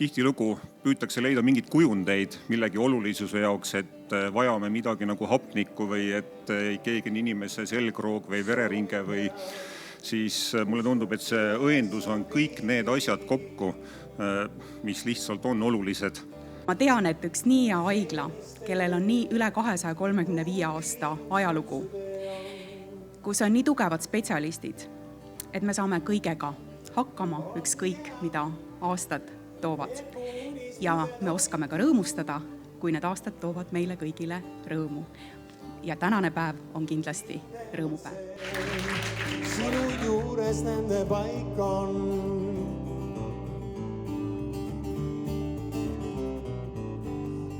tihtilugu püütakse leida mingid kujundeid millegi olulisuse jaoks, et vajame midagi nagu hapnikku või et keegi on inimese selgroog või vereringe või siis mulle tundub, et see õendus on kõik need asjad kokku, mis lihtsalt on olulised. Ma tean, et üks nii hea haigla, kellel on nii üle 235 aasta ajalugu, kus on nii tugevad spetsialistid, et me saame kõigega hakkama ükskõik, mida aastad toovad. Ja me oskame ka rõõmustada, kui need aastad toovad meile kõigile rõõmu. Ja tänane päev on kindlasti rõõmupäev. Sinu juures nende paik on.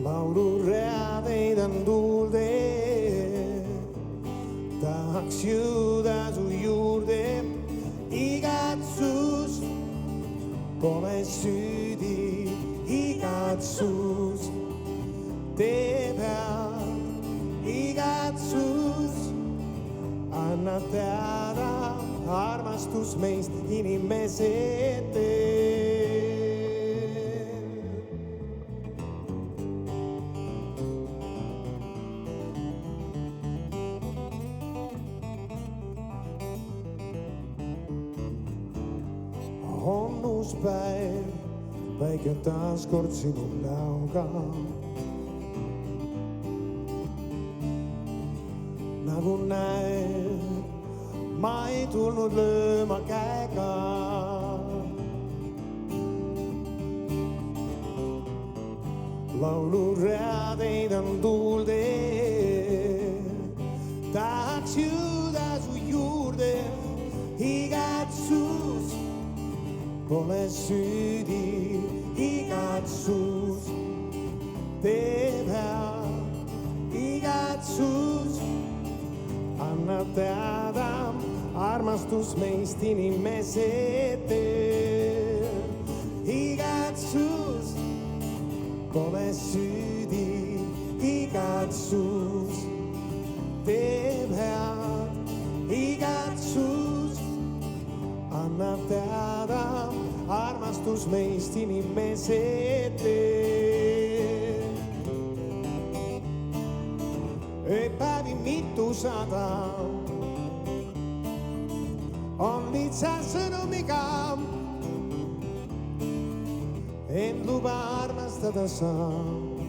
Lauluread heidan tuulde, tahaks jõuda su juurde. Igatsus pole süüdi, igatsus teeb head, igatsus annab teada, armastus meist inimesed teeb. On uus päev, päike taas kord sinu näoga. Nagu näed, ma ei tulnud lööma käega. Lauluread heidan tuulde, tahaks jõuda su juurde. Igatsus pole süüdi, igatsus teeb head, igatsus annab teada, armastus meist inimesed teeb. Igatsus pole süüdi, igatsus teeb head, igatsus annab teada, armastus meist inimesed teeb. Ööpäevi mitusada on lihtsa sõnumiga, end luba armastada saab.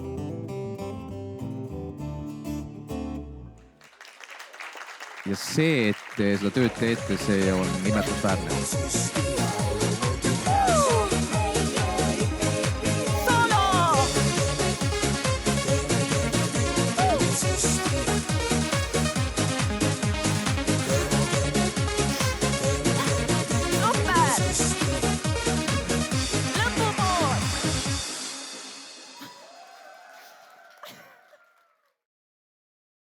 Ja see, et te seda tööd teete, see on imetlusväärne.